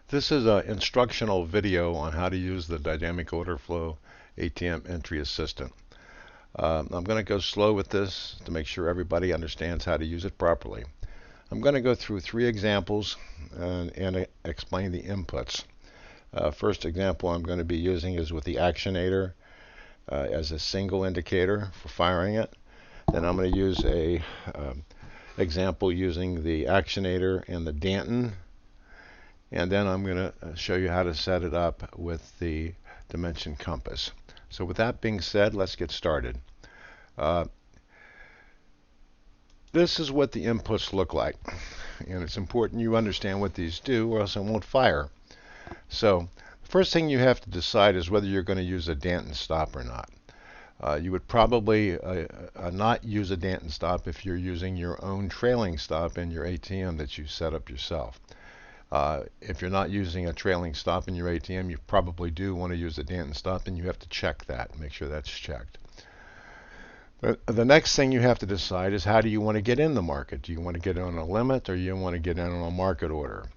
This is an instructional video on how to use the Dynamic Order Flow ATM Entry Assistant. I'm going to go slow with this to make sure everybody understands how to use it properly. I'm going to go through 3 examples and explain the inputs. First example I'm going to be using is with the actionator as a single indicator for firing it. Then I'm going to use a example using the actionator and the Danton. And then I'm going to show you how to set it up with the dimension compass. So with that being said, let's get started. This is what the inputs look like. And it's important you understand what these do or else it won't fire. So the first thing you have to decide is whether you're going to use a Danton stop or not. You would probably not use a Danton stop if you're using your own trailing stop in your ATM that you set up yourself. If you're not using a trailing stop in your ATM, you probably do want to use a Danton stop, and you have to check that, make sure that's checked. The next thing you have to decide is how do you want to get in the market? Do you want to get in on a limit or you want to get in on a market order?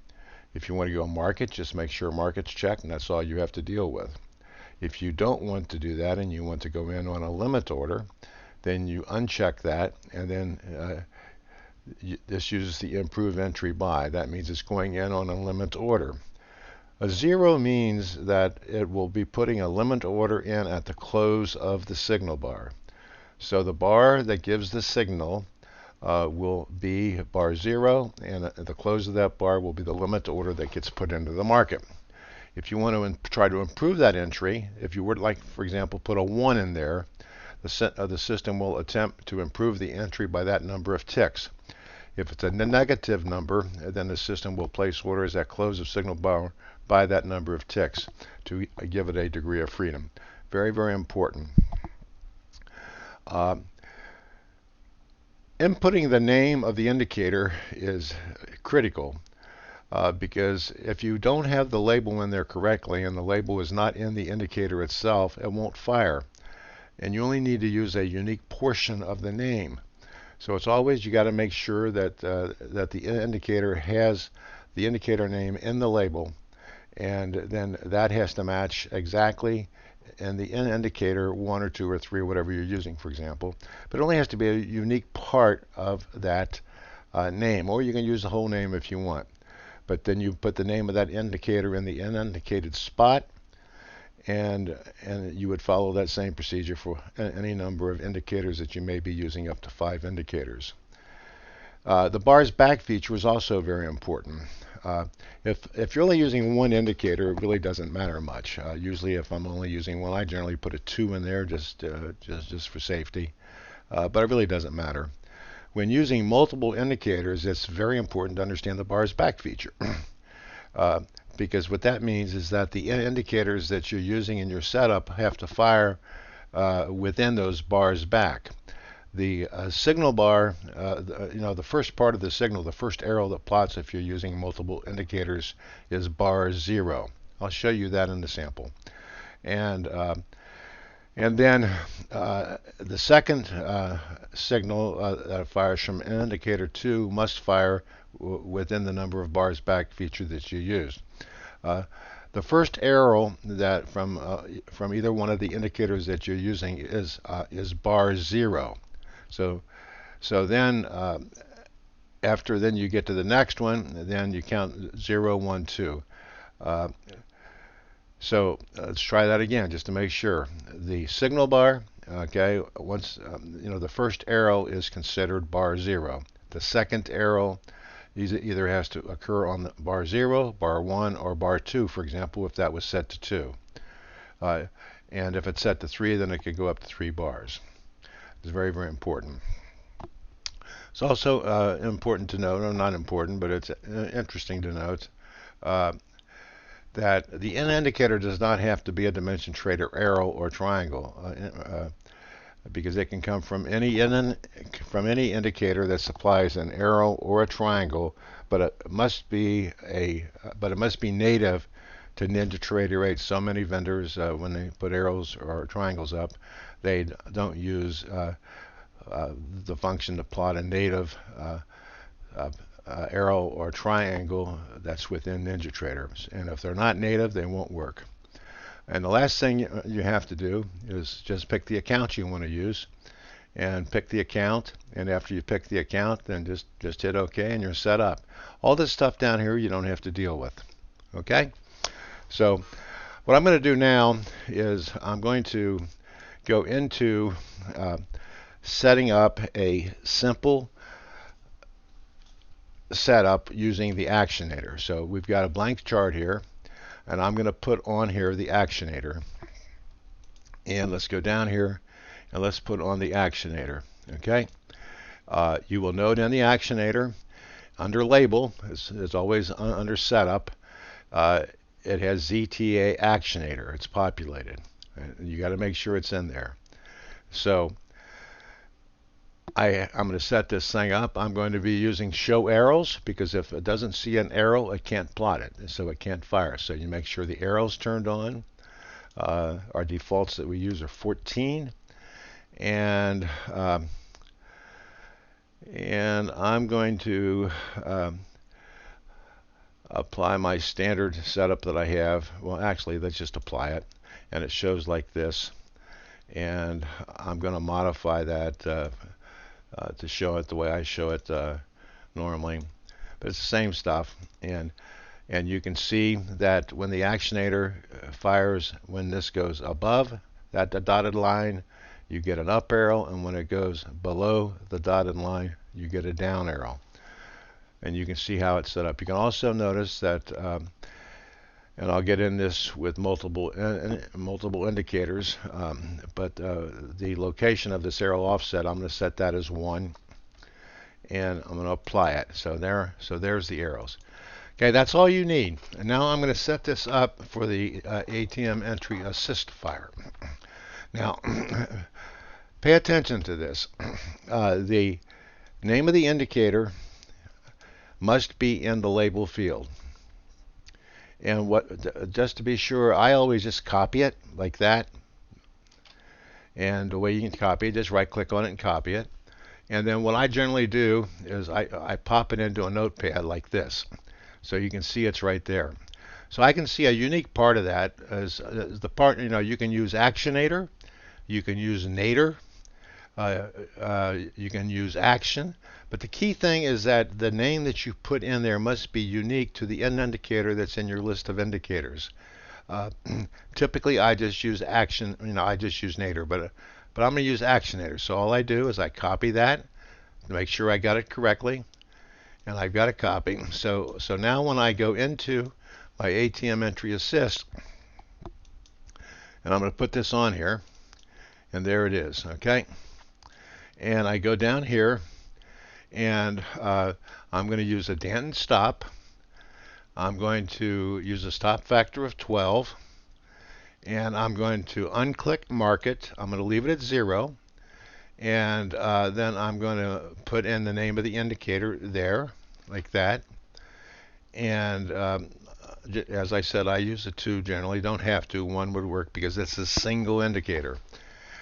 If you want to go market, just make sure market's checked, and that's all you have to deal with. If you don't want to do that and you want to go in on a limit order, then you uncheck that, and then this uses the improve entry by. That means it's going in on a limit order. A 0 means that it will be putting a limit order in at the close of the signal bar. So the bar that gives the signal will be bar 0, and at the close of that bar will be the limit order that gets put into the market. If you want to try to improve that entry, if you would like, for example, put a 1 in there, the system will attempt to improve the entry by that number of ticks. If it's a negative number, then the system will place orders at close of signal bar by that number of ticks to give it a degree of freedom. Very, very important. Inputting the name of the indicator is critical because if you don't have the label in there correctly and the label is not in the indicator itself, it won't fire. And you only need to use a unique portion of the name. So it's always, you got to make sure that that the indicator has the indicator name in the label, and then that has to match exactly in the indicator 1 or 2 or 3 or whatever you're using, for example. But it only has to be a unique part of that name, or you can use the whole name if you want. But then you put the name of that indicator in the indicated spot, and you would follow that same procedure for any number of indicators that you may be using, up to 5 indicators. The bars back feature is also very important. If you're only using 1 indicator, it really doesn't matter much. Usually if I'm only using 1, I generally put a 2 in there just for safety, but it really doesn't matter. When using multiple indicators, it's very important to understand the bars back feature. Because what that means is that the indicators that you're using in your setup have to fire within those bars back. The signal bar, the first part of the signal, the first arrow that plots if you're using multiple indicators is bar 0. I'll show you that in the sample. And then the second signal that fires from indicator 2 must fire within the number of bars back feature that you use. The first arrow that from either one of the indicators that you're using is bar 0. So then after then you get to the next one, then you count 0, 1, 2. So let's try that again just to make sure. The signal bar, okay, once the first arrow is considered bar 0. The second arrow either has to occur on the bar 0, bar 1, or bar 2, for example, if that was set to 2. And if it's set to 3, then it could go up to 3 bars. It's very, very important. It's also important to note, or not important, but it's interesting to note, that the indicator does not have to be a dimension trader arrow or triangle. Because it can come from any indicator that supplies an arrow or a triangle, but it must be native to NinjaTrader 8. So many vendors, when they put arrows or triangles up, they don't use the function to plot a native arrow or triangle that's within NinjaTrader. And if they're not native, they won't work. And the last thing you have to do is just pick the account you want to use, and pick the account. And after you pick the account, then just hit OK, and you're set up. All this stuff down here you don't have to deal with. Okay? So what I'm going to do now is I'm going to go into setting up a simple setup using the actionator. So we've got a blank chart here, and I'm going to put on here the actionator. And let's go down here and let's put on the actionator. Okay? You will note in the actionator, under label, as always under setup, it has ZTA actionator. It's populated. And you got to make sure it's in there. So I'm going to set this thing up. I'm going to be using show arrows, because if it doesn't see an arrow, it can't plot it, so it can't fire. So you make sure the arrow's turned on. Our defaults that we use are 14, and I'm going to apply my standard setup that I have. Well, actually, let's just apply it, and it shows like this. And I'm going to modify that to show it the way I show it normally, but it's the same stuff. And you can see that when the actionator fires, when this goes above that dotted line, you get an up arrow, and when it goes below the dotted line, you get a down arrow. And you can see how it's set up. You can also notice that, and I'll get in this with multiple indicators, but the location of this arrow offset, I'm going to set that as 1, and I'm going to apply it. So there's the arrows. Okay, that's all you need. And now I'm going to set this up for the ATM Entry Assist fire. Now, pay attention to this. The name of the indicator must be in the label field. And just to be sure, I always just copy it like that. And the way you can copy it, just right click on it and copy it. And then what I generally do is I pop it into a notepad like this, so you can see it's right there. So I can see a unique part of that as the part, you can use actionator, you can use nator, you can use action, but the key thing is that the name that you put in there must be unique to the end indicator that's in your list of indicators. Typically I just use action, I just use nator, but I'm going to use actionator. So all I do is I copy that to make sure I got it correctly, and I've got a copy. So now when I go into my ATM Entry Assist, and I'm going to put this on here, and there it is. Okay. And I go down here, and I'm going to use a Danton stop. I'm going to use a stop factor of 12, and I'm going to unclick market. I'm going to leave it at 0, and then I'm going to put in the name of the indicator there, like that. And as I said, I use a 2 generally. Don't have to. 1 would work because it's a single indicator.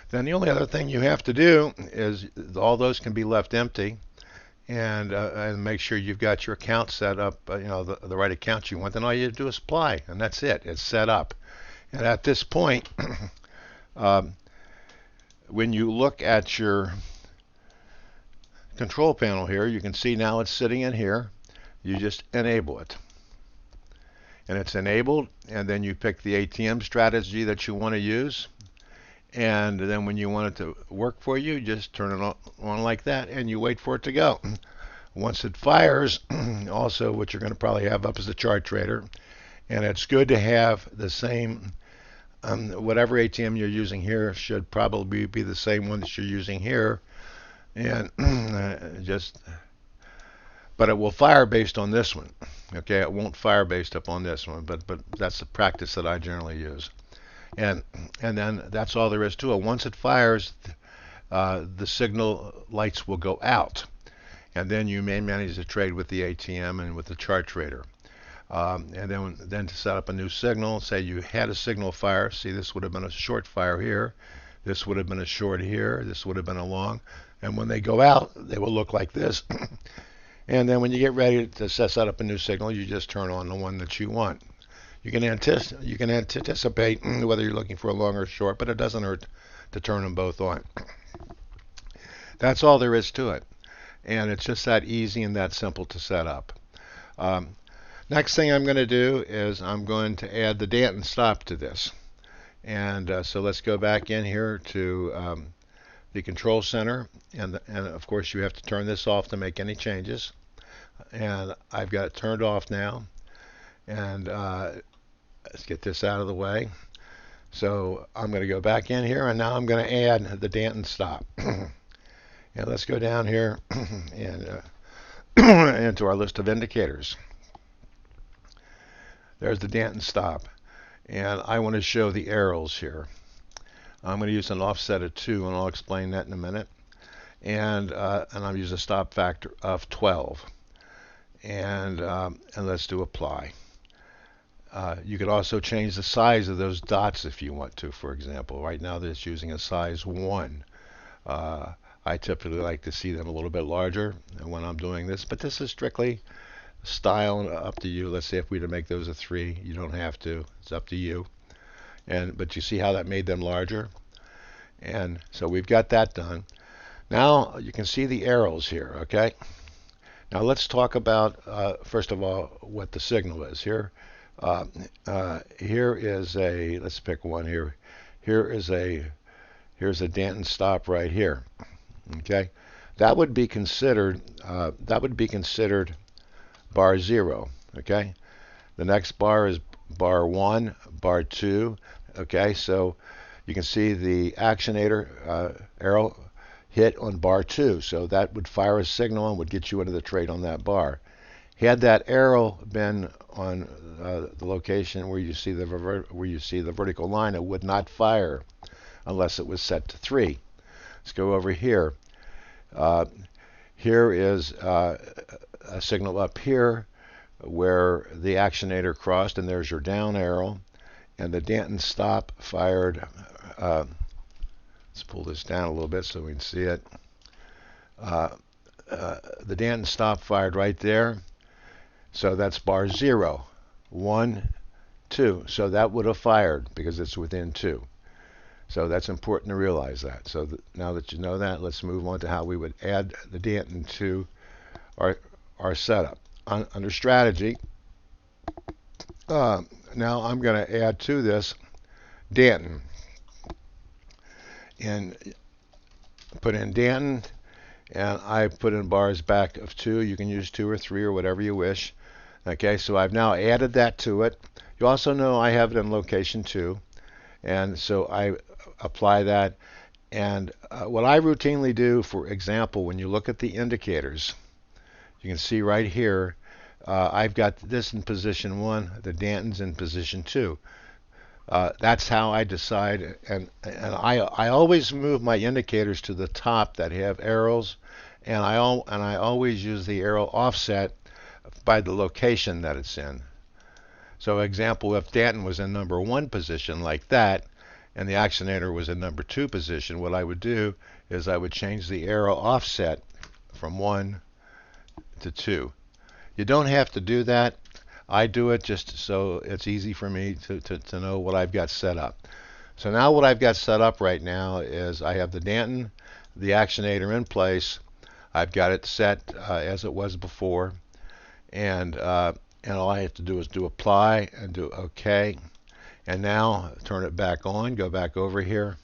Then the only other thing you have to do is all those can be left empty, and make sure you've got your account set up, the right account you want. Then all you do is apply, and that's it. It's set up. And at this point, when you look at your control panel here, you can see now it's sitting in here. You just enable it. And it's enabled, and then you pick the ATM strategy that you want to use. And then when you want it to work for you, just turn it on like that, and you wait for it to go. Once it fires, also what you're going to probably have up is the chart trader. And it's good to have the same, whatever ATM you're using here should probably be the same one that you're using here. And but it will fire based on this one. Okay, it won't fire based upon this one, but that's the practice that I generally use. And then that's all there is to it. Once it fires, the signal lights will go out, and then you may manage to trade with the ATM and with the chart trader. And then to set up a new signal, say you had a signal fire. See, this would have been a short fire here. This would have been a short here. This would have been a long. And when they go out, they will look like this. And then when you get ready to set up a new signal, you just turn on the one that you want. You can anticipate whether you're looking for a long or short, but it doesn't hurt to turn them both on. That's all there is to it. And it's just that easy and that simple to set up. Next thing I'm going to do is I'm going to add the dant and stop to this. And so let's go back in here to the control center. And of course you have to turn this off to make any changes. And I've got it turned off now. And let's get this out of the way. So I'm going to go back in here, and now I'm going to add the dant and stop. And let's go down here and into our list of indicators. There's the dant and stop. And I want to show the arrows here. I'm going to use an offset of 2, and I'll explain that in a minute. And I'll use a stop factor of 12. And let's do apply. You could also change the size of those dots if you want to. For example, right now it's using a size 1. I typically like to see them a little bit larger when I'm doing this, but this is strictly style and up to you. Let's say if we were to make those a 3, you don't have to. It's up to you. But you see how that made them larger? And so we've got that done. Now you can see the arrows here, okay? Now let's talk about, first of all, what the signal is. Here is a, let's pick one here. Here's a dant and stop right here. Okay, that would be considered bar 0. Okay, the next bar is bar 1, bar 2. Okay, so you can see the actionator arrow hit on bar 2, so that would fire a signal and would get you into the trade on that bar. Had that arrow been on the location where you see the vertical line, it would not fire unless it was set to 3. Let's go over here. Here is a signal up here where the actionator crossed, and there's your down arrow, and the dant and stop fired. Let's pull this down a little bit so we can see it. The dant and stop fired right there. So that's bar 0, 1, 2. So that would have fired because it's within 2. So that's important to realize that. So now that you know that, let's move on to how we would add the dant into our setup. Under strategy, now I'm going to add to this Danton. And put in Danton, and I put in bars back of 2. You can use 2 or 3 or whatever you wish. Okay, so I've now added that to it. You also know I have it in location 2, and so I apply that. And what I routinely do, for example, when you look at the indicators, you can see right here, I've got this in position 1, the Danton's in position 2. That's how I decide, and I always move my indicators to the top that have arrows, and I always use the arrow offset by the location that it's in. So example, if Danton was in number 1 position like that, and the actionator was in number 2 position, what I would do is I would change the arrow offset from 1 to 2. You don't have to do that. I do it just so it's easy for me to know what I've got set up. So now what I've got set up right now is I have the Danton, the actionator in place. I've got it set as it was before, and all I have to do is do apply and do OK. And now turn it back on, go back over here,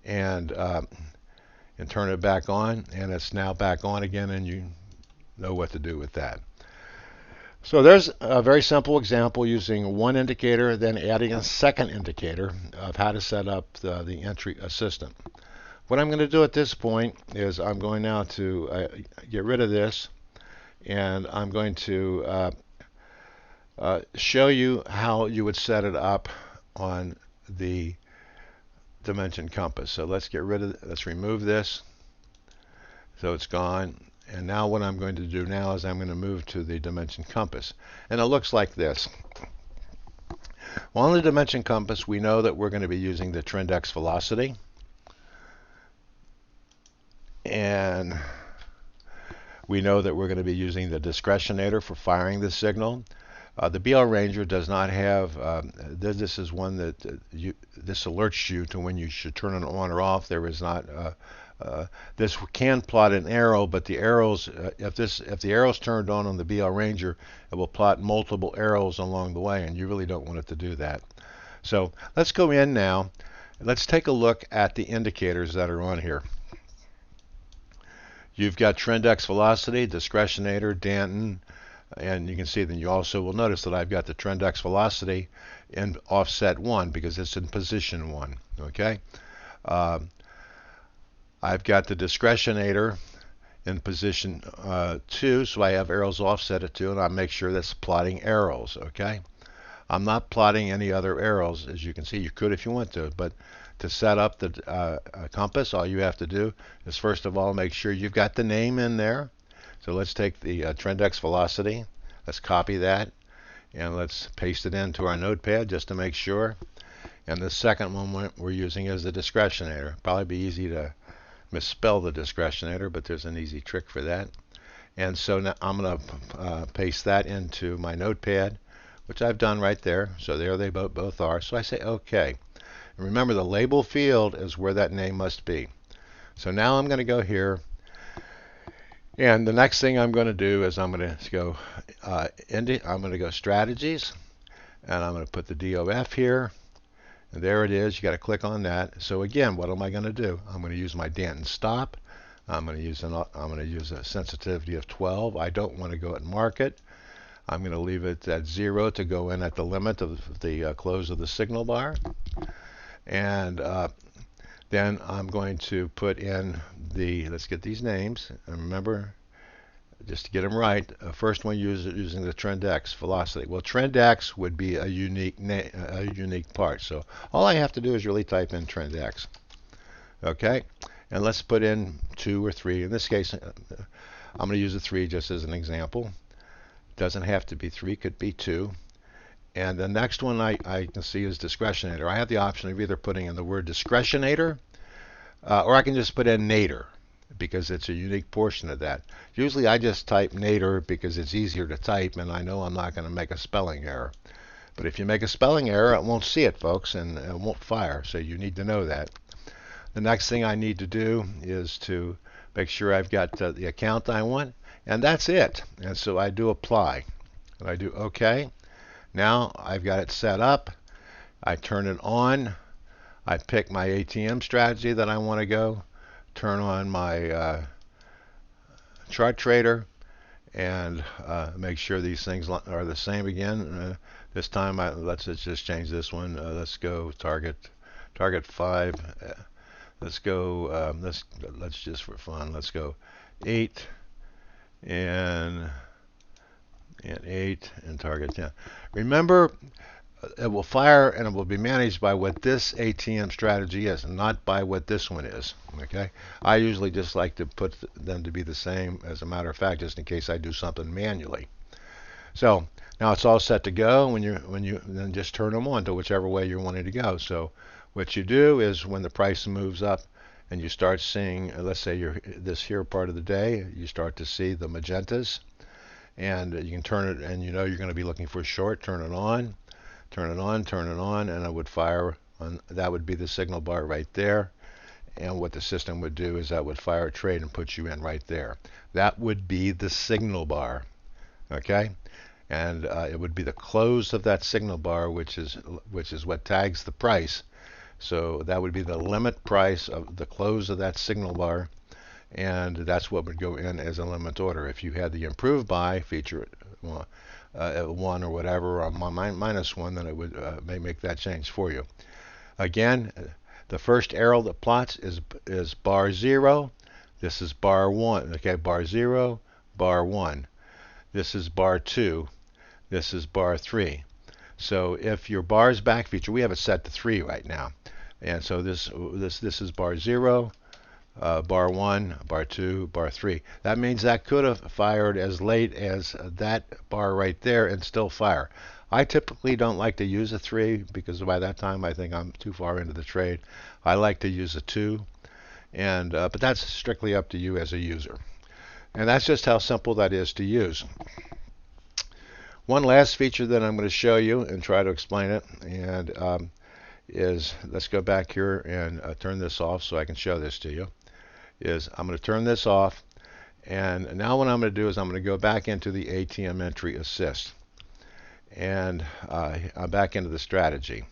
and turn it back on, and it's now back on again, and you know what to do with that. So there's a very simple example using one indicator, then adding a second indicator of how to set up the Entry Assistant. What I'm going to do at this point is I'm going now to get rid of this, and I'm going to show you how you would set it up on the dimension compass. So let's remove this so it's gone. And now what I'm going to do now is I'm going to move to the dimension compass. And it looks like this. Well, on the dimension compass, we know that we're going to be using the trend X velocity. And We know that we're going to be using the discretionator for firing the signal. The BL Ranger does not have, this is one that this alerts you to when you should turn it on or off. There is not, this can plot an arrow, but the arrows, if the arrow's turned on the BL Ranger, it will plot multiple arrows along the way, and you really don't want it to do that. So let's go in now. Let's take a look at the indicators that are on here. You've got trend X velocity, discretionator, Danton, and you can see that you also will notice that I've got the trend X velocity in offset 1 because it's in position 1. Okay, I've got the discretionator in position 2, so I have arrows offset at 2, and I make sure that's plotting arrows. Okay, I'm not plotting any other arrows. As you can see, you could if you want to, but to set up the compass, all you have to do is first of all make sure you've got the name in there. So let's take the trend X velocity, let's copy that, and let's paste it into our notepad just to make sure. And the second one we're using is the discretionator. Probably be easy to misspell the discretionator, but there's an easy trick for that. And so now I'm going to paste that into my notepad, which I've done right there. So there they both are. So I say OK. And remember, the label field is where that name must be. So now I'm going to go here. And the next thing I'm going to do is I'm going to go strategies, and I'm going to put the DOF here, and there it is. You got to click on that. So again, what am I going to do? I'm going to use my Danton stop. I'm going to use a sensitivity of 12. I don't want to go at market. I'm going to leave it at 0 to go in at the limit of the close of the signal bar, and then I'm going to put in let's get these names, and remember, just to get them right, first one using the trend X velocity. Well, trend X would be a unique part, so all I have to do is really type in trend X. Okay, and let's put in 2 or 3. In this case, I'm going to use a 3 just as an example. It doesn't have to be 3, could be 2. And the next one I can see is discretionator. I have the option of either putting in the word discretionator, or I can just put in nadir, because it's a unique portion of that. Usually I just type nadir because it's easier to type, and I know I'm not going to make a spelling error. But if you make a spelling error, it won't see it, folks, and it won't fire, so you need to know that. The next thing I need to do is to make sure I've got the account I want, and that's it. And so I do apply, and I do OK. Now I've got it set up. I turn it on. I pick my ATM strategy that I want to go. Turn on my chart trader, and make sure these things are the same again. This time, let's just change this one. Let's go target 5. Let's go. Let's just for fun. Let's go 8 and 8 and target 10. Remember, it will fire and it will be managed by what this ATM strategy is, and not by what this one is. Okay, I usually just like to put them to be the same, as a matter of fact, just in case I do something manually. So now it's all set to go. When you then just turn them on to whichever way you're wanting to go. So what you do is when the price moves up and you start seeing, let's say you're this here part of the day, you start to see the magentas, and you can turn it, and you know you're going to be looking for a short. Turn it on. Turn it on, turn it on, and it would fire on. That would be the signal bar right there. And what the system would do is that would fire a trade and put you in right there. That would be the signal bar. Okay, and it would be the close of that signal bar, which is what tags the price. So that would be the limit price of the close of that signal bar, and that's what would go in as a limit order. If you had the improved buy feature, 1 or whatever, or -1, then it would may make that change for you. Again, the first arrow that plots is bar 0. This is bar 1. Okay, bar 0, bar 1. This is bar 2. This is bar 3. So if your bar's back feature, we have it set to 3 right now, and so this is bar 0. Bar 1, bar 2, bar 3. That means that could have fired as late as that bar right there and still fire. I typically don't like to use a 3 because by that time I think I'm too far into the trade. I like to use a 2, and but that's strictly up to you as a user. And that's just how simple that is to use. One last feature that I'm going to show you and try to explain it, and is, let's go back here and turn this off so I can show this to you, is I'm going to turn this off, and now what I'm going to do is I'm going to go back into the ATM Entry Assist, and I'm back into the strategy.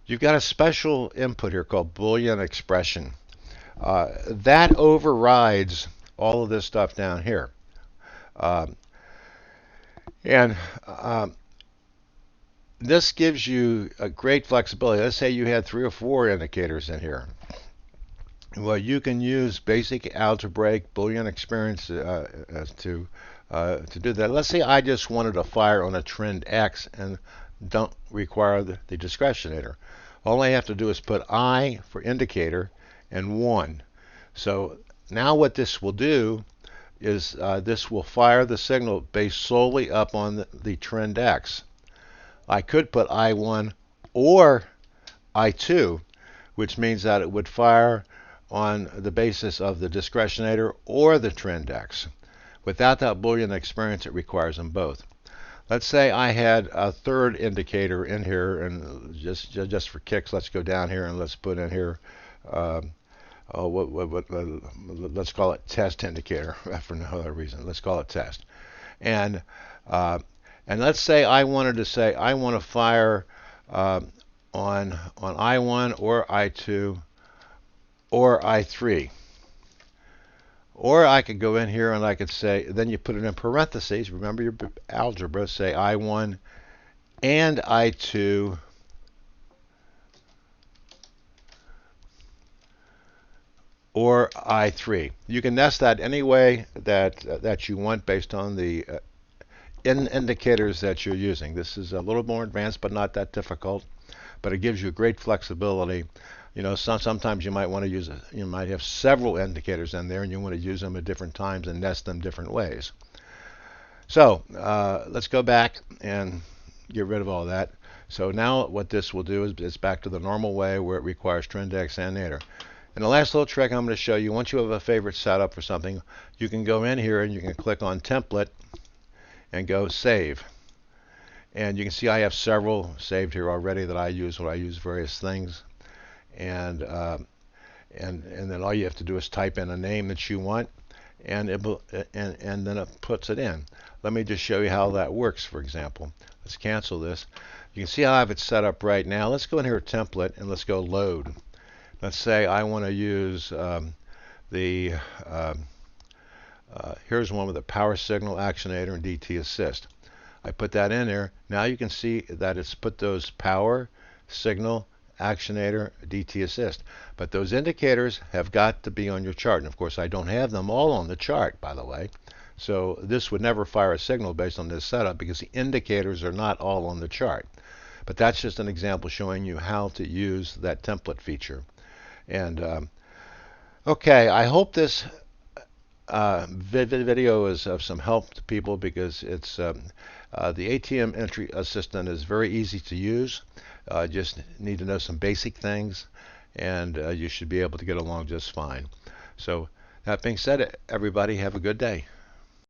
You've got a special input here called Boolean expression. That overrides all of this stuff down here. This gives you a great flexibility. Let's say you had 3 or 4 indicators in here. Well, you can use basic algebraic Boolean experience to do that. Let's say I just wanted to fire on a trend X and don't require the discretionator. All I have to do is put I for indicator and 1. So now what this will do is this will fire the signal based solely up on the trend X. I could put I1 or I2, which means that it would fire on the basis of the discretionator or the trend X. Without that Boolean experience, it requires them both. Let's say I had a third indicator in here, and just for kicks, let's go down here and let's put in here, let's call it test indicator for no other reason. Let's call it test. And let's say I wanted to say I want to fire on I1 or I2 or I3. Or I could go in here and I could say, then you put it in parentheses, remember your algebra, say I1 and I2 or I3. You can nest that any way that you want based on the indicators that you're using. This is a little more advanced, but not that difficult. But it gives you great flexibility. You know, sometimes you might want to use you might have several indicators in there, and you want to use them at different times and nest them different ways. So let's go back and get rid of all that. So now what this will do is it's back to the normal way where it requires trend X and nadir. And the last little trick I'm going to show you, once you have a favorite setup for something, you can go in here and you can click on template and go save. And you can see I have several saved here already that I use when I use various things. And then all you have to do is type in a name that you want, and then it puts it in. Let me just show you how that works. For example, let's cancel this. You can see how I have it set up right now. Let's go in here to template and let's go load. Let's say I want to use here's one with a power signal, actionator, and DT assist. I put that in there. Now you can see that it's put those power, signal, actionator, DT assist. But those indicators have got to be on your chart. And of course I don't have them all on the chart, by the way. So this would never fire a signal based on this setup because the indicators are not all on the chart. But that's just an example showing you how to use that template feature. And okay, I hope this video is of some help to people because it's the ATM Entry Assistant is very easy to use. Just need to know some basic things, and you should be able to get along just fine. So that being said, everybody have a good day.